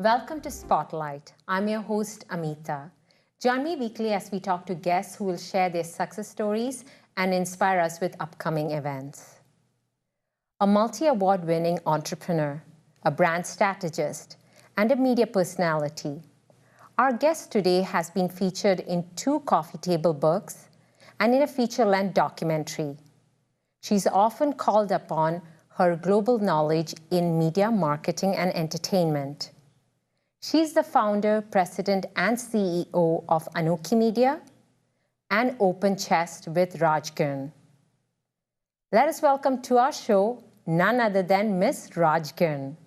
Welcome to Spotlight. I'm your host, Amitha. Join me weekly as we talk to guests who will share their success stories and inspire us with upcoming events. A multi-award winning entrepreneur, a brand strategist, and a media personality. Our guest today has been featured in 2 coffee table books and in a feature-length documentary. She's often called upon her global knowledge in media, marketing, and entertainment. She's the founder, president, and CEO of OptiMedia and Open Chest with Raj Girn. Let us welcome to our show none other than Miss Raj Girn.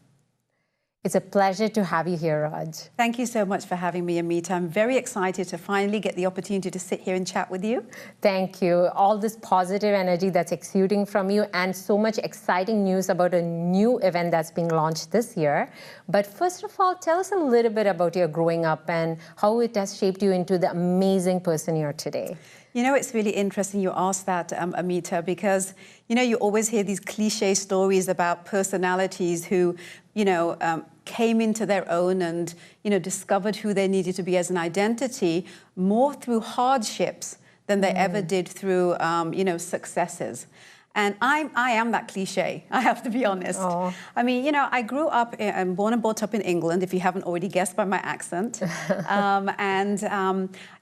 It's a pleasure to have you here, Raj. Thank you so much for having me, Amitha. I'm very excited to finally get the opportunity to sit here and chat with you. Thank you. All this positive energy that's exuding from you and so much exciting news about a new event that's being launched this year. But first of all, tell us a little bit about your growing up and how it has shaped you into the amazing person you are today. You know, it's really interesting you asked that, Amitha, because, you know, you always hear these cliche stories about personalities who, you know, came into their own and, you know, discovered who they needed to be as an identity more through hardships than they ever did through, you know, successes. And I am that cliche, I have to be honest. Aww. I mean, you know, I grew up, I'm born and brought up in England, if you haven't already guessed by my accent.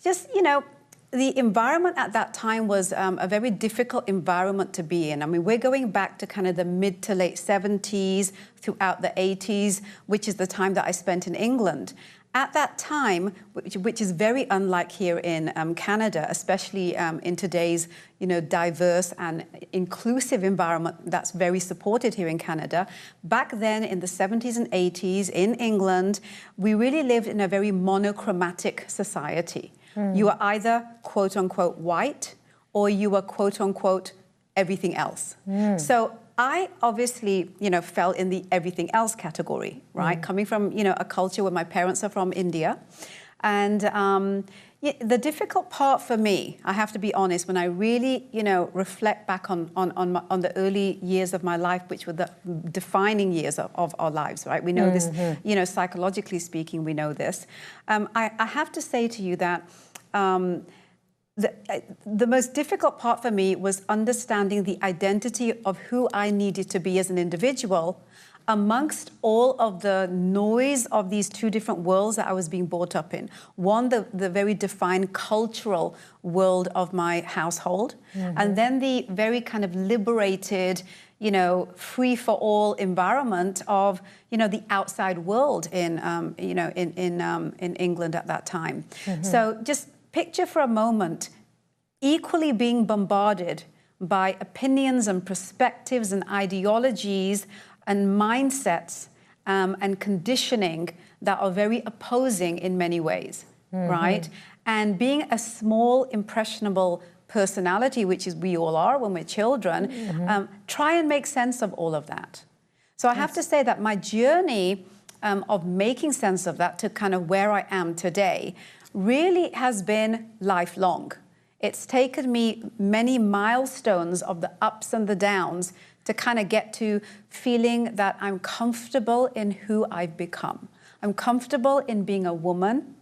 Just, you know, the environment at that time was a very difficult environment to be in. I mean, we're going back to kind of the mid to late 70s, throughout the 80s, which is the time that I spent in England. At that time, which is very unlike here in Canada, especially in today's, you know, diverse and inclusive environment that's very supported here in Canada. Back then in the 70s and 80s in England, we really lived in a very monochromatic society. You were either quote unquote white or you were quote unquote everything else. So I obviously, you know, fell in the everything else category, right? Coming from, you know, a culture where my parents are from India. And the difficult part for me, I have to be honest, when I really, you know, reflect back on the early years of my life, which were the defining years of our lives, right? We know this, you know, psychologically speaking, we know this. I have to say to you that the most difficult part for me was understanding the identity of who I needed to be as an individual amongst all of the noise of these 2 different worlds that I was being brought up in. One, the very defined cultural world of my household, and then the very kind of liberated, you know, free-for-all environment of, you know, the outside world in, you know, in England at that time. So just picture for a moment equally being bombarded by opinions and perspectives and ideologies and mindsets and conditioning that are very opposing in many ways, right? And being a small, impressionable personality, which is we all are when we're children, try and make sense of all of that. So I have to say that my journey of making sense of that to kind of where I am today really has been lifelong. It's taken me many milestones of the ups and the downs to kind of get to feeling that I'm comfortable in who I've become. I'm comfortable in being a woman.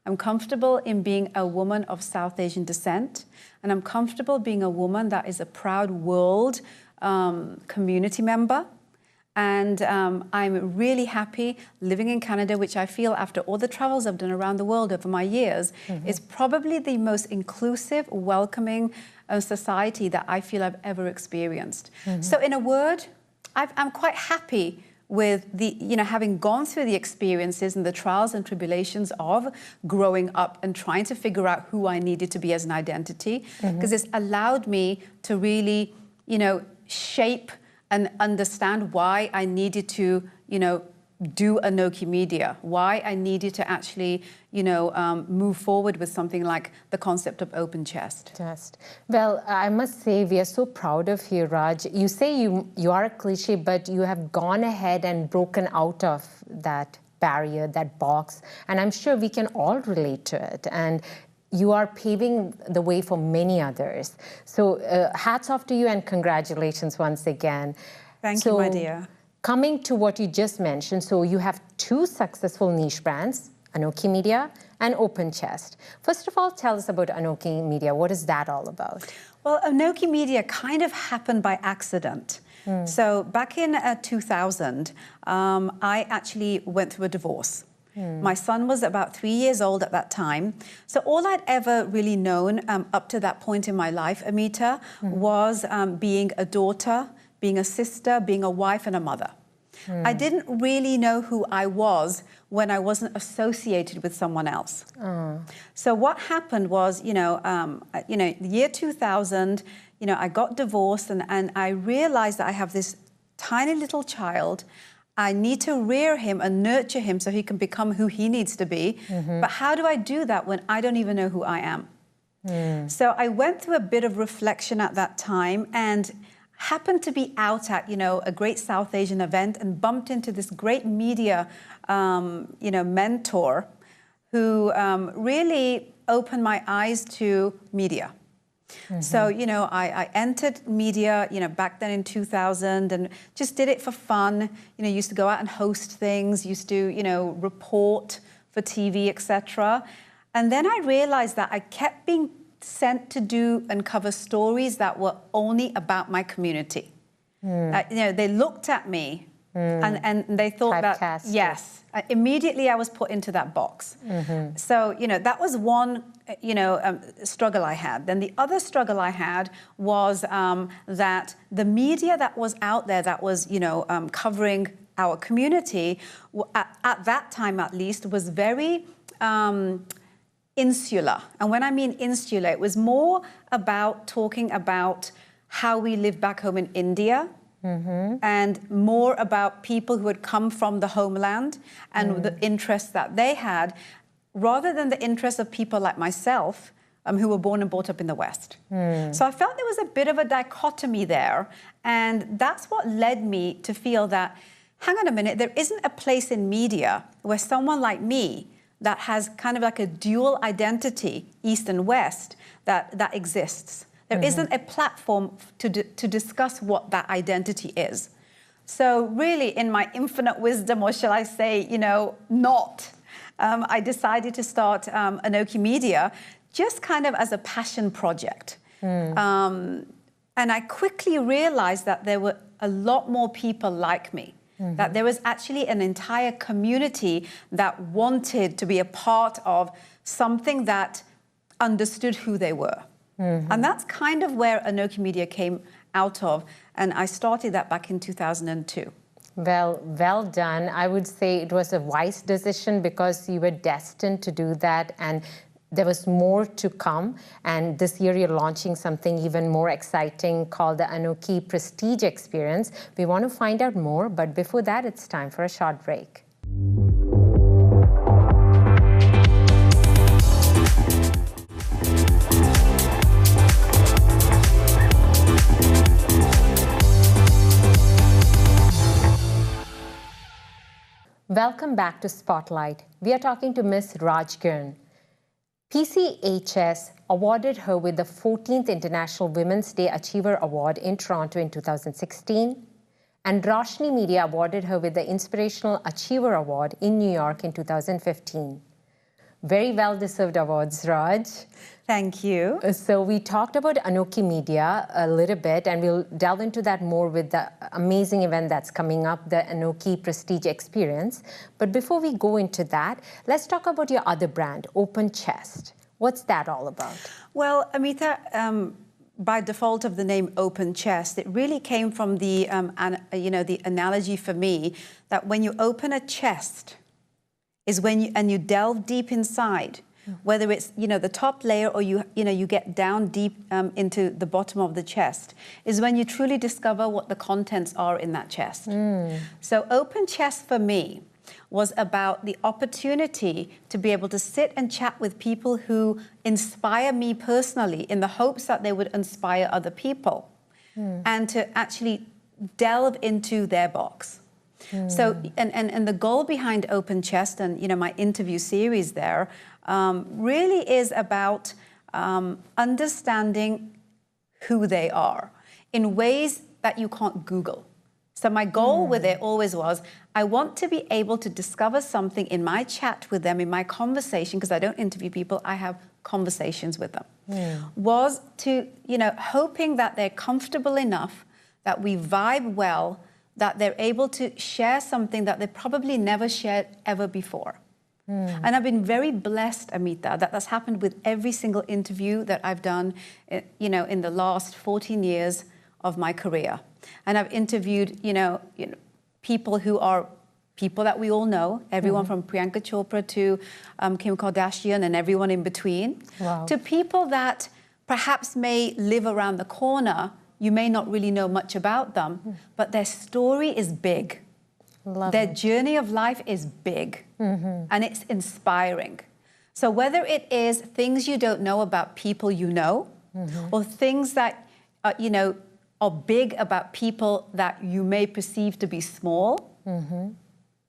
I'm comfortable in being a woman of South Asian descent. And I'm comfortable being a woman that is a proud world community member. And I'm really happy living in Canada, which I feel after all the travels I've done around the world over my years, is probably the most inclusive, welcoming society that I feel I've ever experienced. So in a word, I'm quite happy with the, you know, having gone through the experiences and the trials and tribulations of growing up and trying to figure out who I needed to be as an identity, because it's allowed me to really, you know, shape and understand why I needed to, you know, do OptiMedia, why I needed to actually, you know, move forward with something like the concept of Open Chest. Well, I must say we are so proud of you, Raj. You say you are a cliche, but you have gone ahead and broken out of that barrier, that box, and I'm sure we can all relate to it. And you are paving the way for many others. So hats off to you and congratulations once again. Thank you, my dear. coming to what you just mentioned, so you have two successful niche brands, OptiMedia and Open Chest. First of all, tell us about OptiMedia. What is that all about? Well, OptiMedia kind of happened by accident. So back in 2000, I actually went through a divorce. My son was about 3 years old at that time. So all I'd ever really known up to that point in my life, Amitha, was being a daughter, being a sister, being a wife and a mother. I didn't really know who I was when I wasn't associated with someone else. So what happened was, the year 2000, I got divorced and I realized that I have this tiny little child. I need to rear him and nurture him so he can become who he needs to be. But how do I do that when I don't even know who I am? So I went through a bit of reflection at that time and happened to be out at, a great South Asian event and bumped into this great media, mentor who really opened my eyes to media. So, I entered media, back then in 2000 and just did it for fun. Used to go out and host things, used to, report for TV, etc. And then I realized that I kept being sent to do and cover stories that were only about my community. They looked at me and they thought that, yes, immediately I was put into that box. So, that was one, struggle I had. Then the other struggle I had was that the media that was out there that was, covering our community, at that time at least, was very insular. And when I mean insular, it was more about talking about how we live back home in India, and more about people who had come from the homeland and the interests that they had, rather than the interests of people like myself, who were born and brought up in the West. So I felt there was a bit of a dichotomy there, and that's what led me to feel that, hang on a minute, there isn't a place in media where someone like me that has kind of like a dual identity, East and West, that exists. There isn't a platform to discuss what that identity is. So really, in my infinite wisdom, or shall I say, I decided to start OptiMedia just kind of as a passion project. And I quickly realized that there were a lot more people like me, that there was actually an entire community that wanted to be a part of something that understood who they were. And that's kind of where OptiMedia came out of. And I started that back in 2002. Well done. I would say it was a wise decision because you were destined to do that, and there was more to come. And this year you're launching something even more exciting called the Anmeco Prestige Experience. We want to find out more, but before that, it's time for a short break. Welcome back to Spotlight. We are talking to Ms. Raj Girn. PCHS awarded her with the 14th International Women's Day Achiever Award in Toronto in 2016, and Roshni Media awarded her with the Inspirational Achiever Award in New York in 2015. Very well-deserved awards, Raj. Thank you. So we talked about OptiMedia a little bit, and we'll delve into that more with the amazing event that's coming up, the Anmeco Prestige Experience. But before we go into that, let's talk about your other brand, Open Chest. What's that all about? Well, Amitha, by default of the name Open Chest, it really came from the, the analogy for me that when you open a chest is when you delve deep inside. Whether it's the top layer or you get down deep into the bottom of the chest, is when you truly discover what the contents are in that chest. So Open Chest for me was about the opportunity to be able to sit and chat with people who inspire me personally, in the hopes that they would inspire other people, and to actually delve into their box. So, and the goal behind Open Chest and my interview series there really is about understanding who they are in ways that you can't Google. So my goal with it always was, I want to be able to discover something in my chat with them, in my conversation, because I don't interview people, I have conversations with them, was to, hoping that they're comfortable enough, that we vibe well, that they're able to share something that they probably never shared ever before. And I've been very blessed, Amitha, that that's happened with every single interview that I've done, in the last 14 years of my career. And I've interviewed, people who are people that we all know, everyone from Priyanka Chopra to Kim Kardashian and everyone in between, to people that perhaps may live around the corner. You may not really know much about them, but their story is big. Their journey of life is big, and it's inspiring. So whether it is things you don't know about people you know, or things that, are big about people that you may perceive to be small,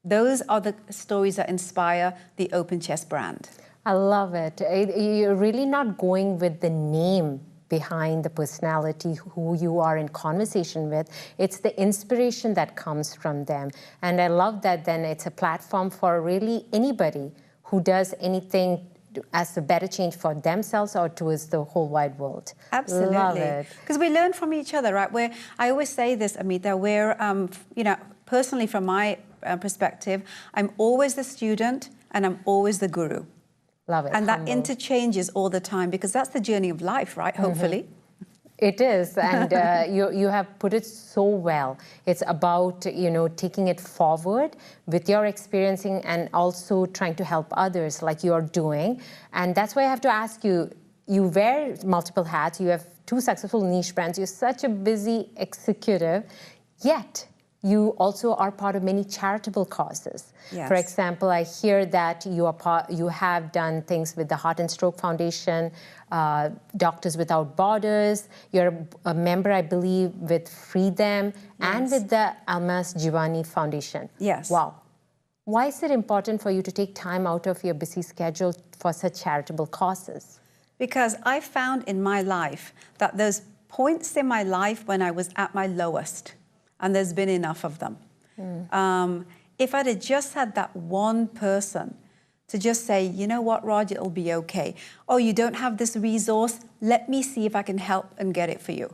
those are the stories that inspire the Open Chest brand. I love it. You're really not going with the name behind the personality, who you are in conversation with. It's the inspiration that comes from them. And I love that then it's a platform for really anybody who does anything as a better change for themselves or towards the whole wide world. Absolutely. Love it. Because we learn from each other, right? I always say this, Amitha, personally from my perspective, I'm always the student and I'm always the guru. Love it. And that interchanges all the time, because that's the journey of life, right? Hopefully. It is, and you have put it so well. It's about, taking it forward with your experiencing and also trying to help others like you're doing. And that's why I have to ask you, you wear multiple hats, you have 2 successful niche brands, you're such a busy executive, yet you also are part of many charitable causes. Yes. For example, I hear that you have done things with the Heart and Stroke Foundation, Doctors Without Borders. You're a member, I believe, with Free Them, and with the Almas Giovanni Foundation. Yes. Wow. Why is it important for you to take time out of your busy schedule for such charitable causes? Because I found in my life that there's points in my life when I was at my lowest, and there's been enough of them. If I'd have just had that one person to just say, you know what, Raj, it'll be okay. Oh, you don't have this resource? Let me see if I can help and get it for you,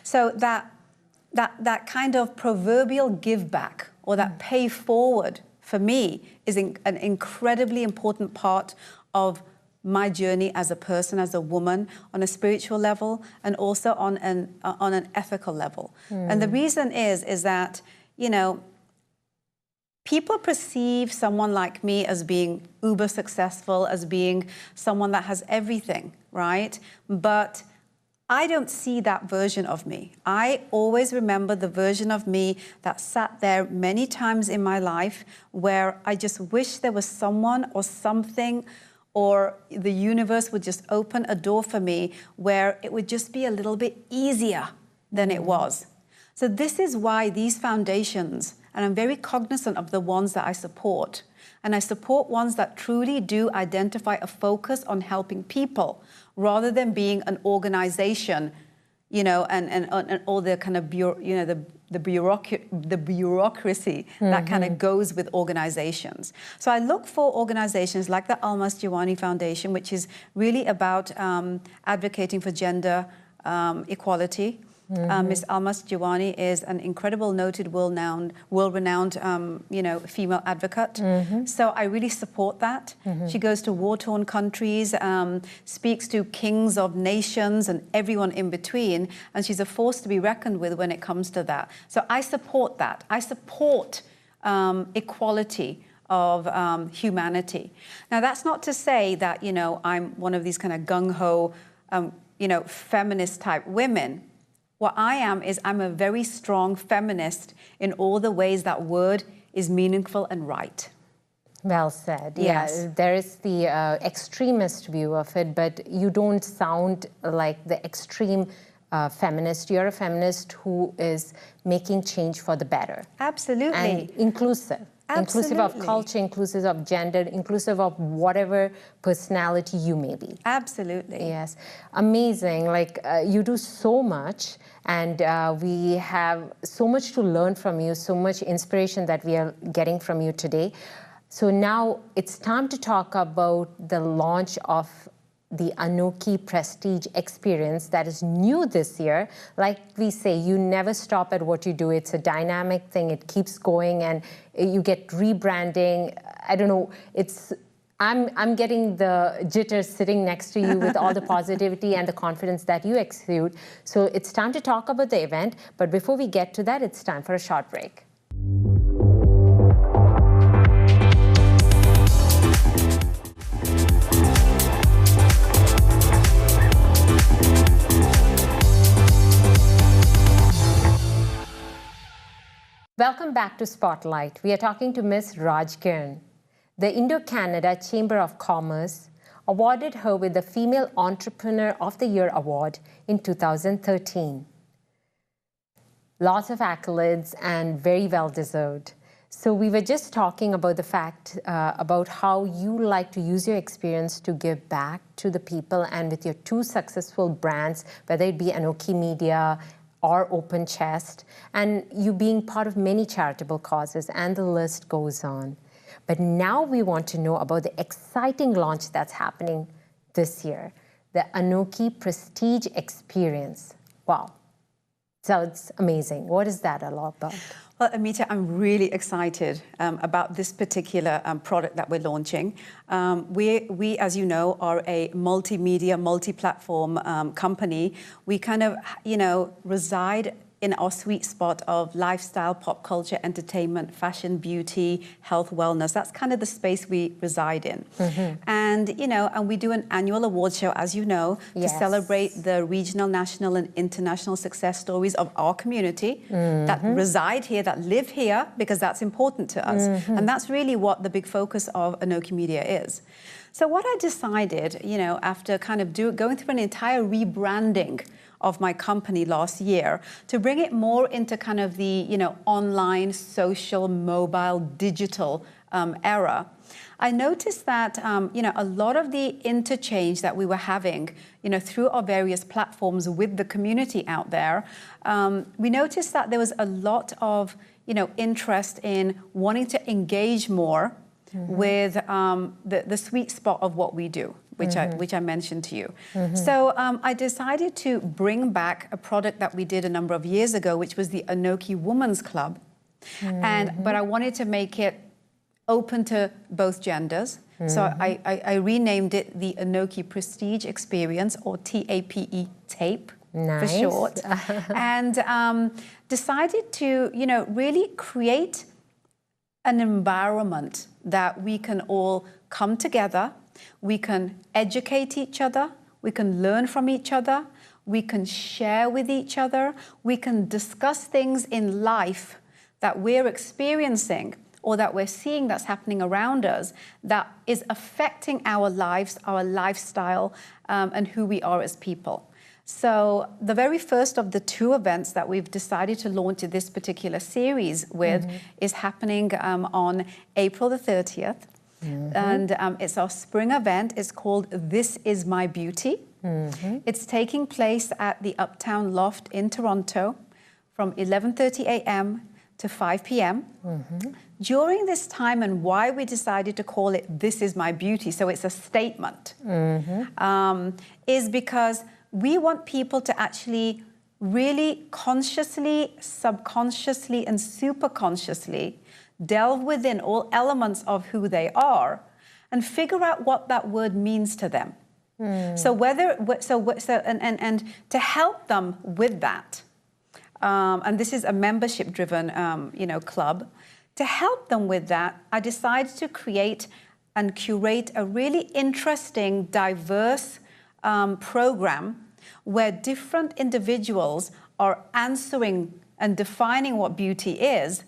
So that kind of proverbial give back, or that pay forward, for me, is an incredibly important part of my journey as a person, as a woman, on a spiritual level, and also on an ethical level. And the reason is that, people perceive someone like me as being uber successful, as being someone that has everything, right? But I don't see that version of me. I always remember the version of me that sat there many times in my life where I just wish there was someone or something, or the universe would just open a door for me where it would just be a little bit easier than it was. So this is why these foundations, and I'm very cognizant of the ones that I support, and I support ones that truly do identify a focus on helping people rather than being an organization, and all the kind of the bureaucracy that kind of goes with organizations. So I look for organizations like the Almas Giovanni Foundation, which is really about advocating for gender equality. Miss Almas Giovanni is an incredible, noted, world-renowned, female advocate. So I really support that. She goes to war-torn countries, speaks to kings of nations and everyone in between, and she's a force to be reckoned with when it comes to that. So I support that. I support equality of humanity. Now, that's not to say that, I'm one of these kind of gung-ho, feminist-type women. What I am is I'm a very strong feminist in all the ways that word is meaningful and right. Well said. Yes. Yeah, there is the extremist view of it, but you don't sound like the extreme feminist. You're a feminist who is making change for the better. Absolutely. And inclusive. inclusive of Absolutely. culture, inclusive of gender, inclusive of whatever personality you may be. Absolutely. Yes, amazing. Like you do so much, and we have so much to learn from you, so much inspiration that we are getting from you today. So now it's time to talk about the launch of the Anmeco Prestige experience that is new this year. Like we say, you never stop at what you do. It's a dynamic thing. It keeps going, and you get rebranding. I don't know. I'm getting the jitters sitting next to you with all the positivity and the confidence that you exude. So it's time to talk about the event. But before we get to that, it's time for a short break. Welcome back to Spotlight. We are talking to Ms. Raj Girn. The Indo-Canada Chamber of Commerce awarded her with the Female Entrepreneur of the Year award in 2013. Lots of accolades and very well deserved. So we were just talking about the fact about how you like to use your experience to give back to the people, and with your two successful brands, whether it be OptiMedia or Open Chest, and you being part of many charitable causes, and the list goes on. But now we want to know about the exciting launch that's happening this year, the Anmeco Prestige Experience. Wow, sounds amazing. What is that all about? Well, Amitha, I'm really excited about this particular product that we're launching. We, as you know, are a multimedia, multi-platform company. We kind of, reside in our sweet spot of lifestyle, pop culture, entertainment, fashion, beauty, health, wellness. That's kind of the space we reside in. And, and we do an annual award show, as you know, to celebrate the regional, national, and international success stories of our community that reside here, that live here, because that's important to us. And that's really what the big focus of OptiMedia is. So what I decided, after kind of going through an entire rebranding of my company last year, to bring it more into kind of the, online, social, mobile, digital era, I noticed that, a lot of the interchange that we were having, through our various platforms with the community out there, we noticed that there was a lot of, interest in wanting to engage more with the sweet spot of what we do, which I mentioned to you. So I decided to bring back a product that we did a number of years ago, which was the Anmeco Women's Club. But I wanted to make it open to both genders. So I renamed it the Anmeco Prestige Experience, or TAPE, TAPE. Nice. For short. And decided to, really create an environment that we can all come together, we can educate each other, we can learn from each other, we can share with each other, we can discuss things in life that we're experiencing or that we're seeing that's happening around us that is affecting our lives, our lifestyle, and who we are as people. So the very first of the two events that we've decided to launch this particular series with is happening on April the 30th. And it's our spring event. It's called This Is My Beauty. It's taking place at the Uptown Loft in Toronto from 11:30 a.m. to 5 p.m. During this time, and why we decided to call it This Is My Beauty, so it's a statement, is because we want people to actually really consciously, subconsciously, and superconsciously delve within all elements of who they are and figure out what that word means to them. So and to help them with that, and this is a membership-driven, club. To help them with that, I decided to create and curate a really interesting, diverse program where different individuals are answering and defining what beauty is,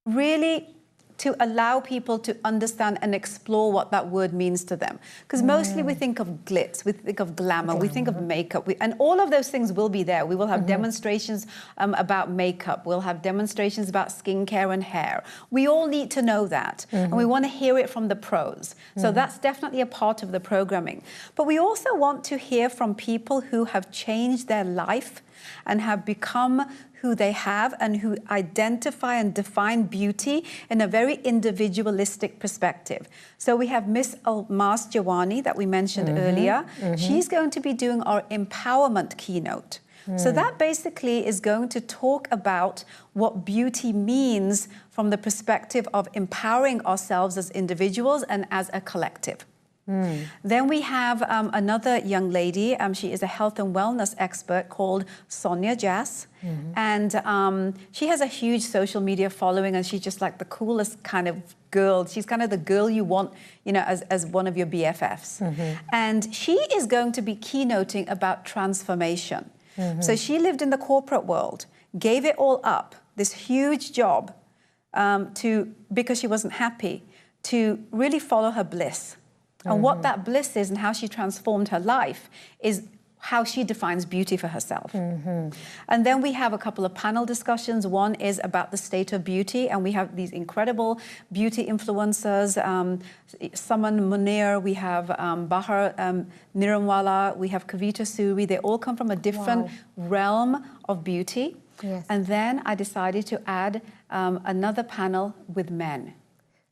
really to allow people to understand and explore what that word means to them. Because mostly we think of glitz, we think of glamour, we think of makeup, and all of those things will be there. We will have demonstrations about makeup, we'll have demonstrations about skincare and hair. We all need to know that, and we want to hear it from the pros. So that's definitely a part of the programming. But we also want to hear from people who have changed their life and have become who they have and who identify and define beauty in a very individualistic perspective. So we have Miss Almas Jawani that we mentioned earlier. She's going to be doing our empowerment keynote. So that basically is going to talk about what beauty means from the perspective of empowering ourselves as individuals and as a collective. Then we have another young lady. She is a health and wellness expert called Sonia Jas. And she has a huge social media following, and she's just like the coolest kind of girl. She's kind of the girl you want, you know, as one of your BFFs. And she is going to be keynoting about transformation. So she lived in the corporate world, gave it all up, this huge job, because she wasn't happy, to really follow her bliss. And what that bliss is and how she transformed her life is how she defines beauty for herself. And then we have a couple of panel discussions. One is about the state of beauty, and we have these incredible beauty influencers, Saman Munir, we have Bahar Niramwala, we have Kavita Suri. They all come from a different realm of beauty. And then I decided to add another panel with men.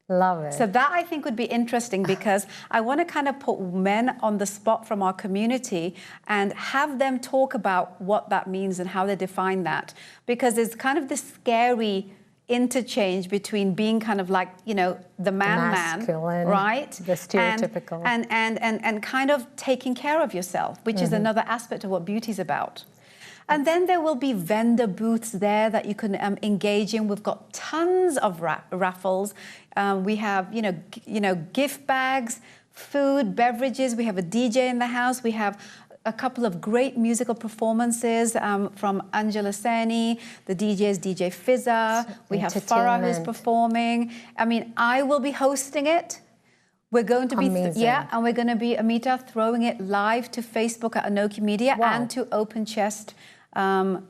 Love it. So that I think would be interesting, because I want to kind of put men on the spot from our community and have them talk about what that means and how they define that. Because there's kind of this scary interchange between being kind of like, you know, the man, right? The stereotypical. And kind of taking care of yourself, which is another aspect of what beauty is about. And then there will be vendor booths there that you can engage in. We've got tons of raffles. We have, you know, gift bags, food, beverages. We have a DJ in the house. We have a couple of great musical performances from Angela Seni. The DJ is DJ Fizza. We have Farah who's performing. I mean, I will be hosting it. We're going to be, and we're going to be, Amitha, throwing it live to Facebook at OptiMedia and to Open Chest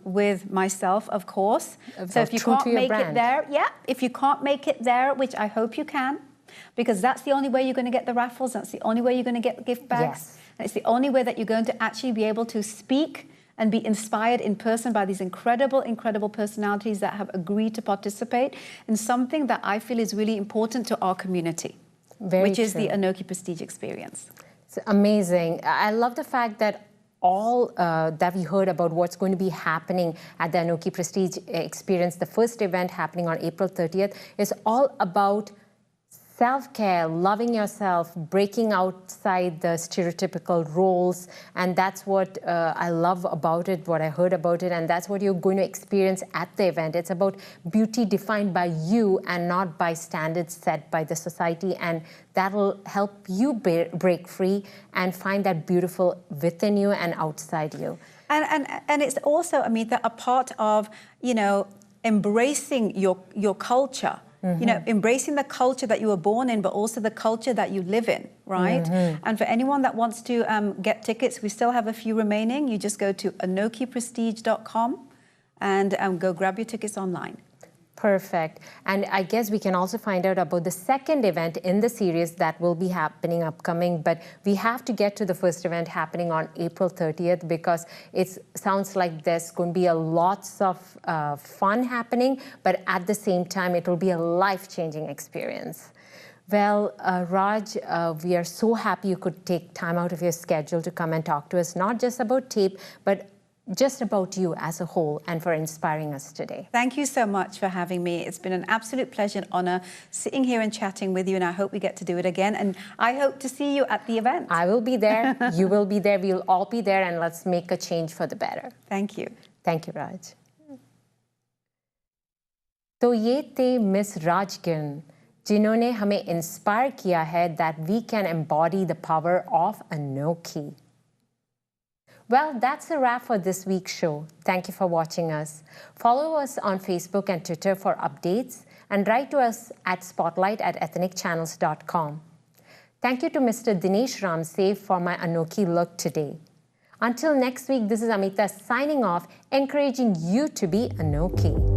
with myself, of course. So if you can't make it there, if you can't make it there, which I hope you can, because that's the only way you're going to get the raffles, that's the only way you're going to get the gift bags. And it's the only way that you're going to actually be able to speak and be inspired in person by these incredible, incredible personalities that have agreed to participate in something that I feel is really important to our community. Which is the Anmeco Prestige experience. It's amazing. I love the fact that all that we heard about what's going to be happening at the Anmeco Prestige experience, the first event happening on April 30th, is all about self-care, loving yourself, breaking outside the stereotypical roles. And that's what I love about it, what I heard about it, and that's what you're going to experience at the event. It's about beauty defined by you and not by standards set by the society, and that'll help you break free and find that beautiful within you and outside you. And it's also, Amitha, a part of, you know, embracing your culture. You know, embracing the culture that you were born in, but also the culture that you live in, right? And for anyone that wants to get tickets, we still have a few remaining. You just go to anmecoprestige.com and go grab your tickets online. Perfect. And I guess we can also find out about the second event in the series that will be happening upcoming, but we have to get to the first event happening on April 30th, because it sounds like there's going to be lots of fun happening, but at the same time, it will be a life-changing experience. Well, Raj, we are so happy you could take time out of your schedule to come and talk to us, not just about tape, but just about you as a whole, and for inspiring us today. Thank you so much for having me. It's been an absolute pleasure and honor sitting here and chatting with you, and I hope we get to do it again. And I hope to see you at the event. I will be there. You will be there. We'll all be there, and let's make a change for the better. Thank you. Thank you, Raj. तो ये थे miss राज गिर्न, जिन्होंने हमें inspire किया है that we can embody the power of Anmeco. Well, that's a wrap for this week's show. Thank you for watching us. Follow us on Facebook and Twitter for updates, and write to us at spotlight@ethnicchannels.com. Thank you to Mr. Dinesh Ramsev for my Anokhi look today. Until next week, this is Amitha signing off, encouraging you to be Anokhi.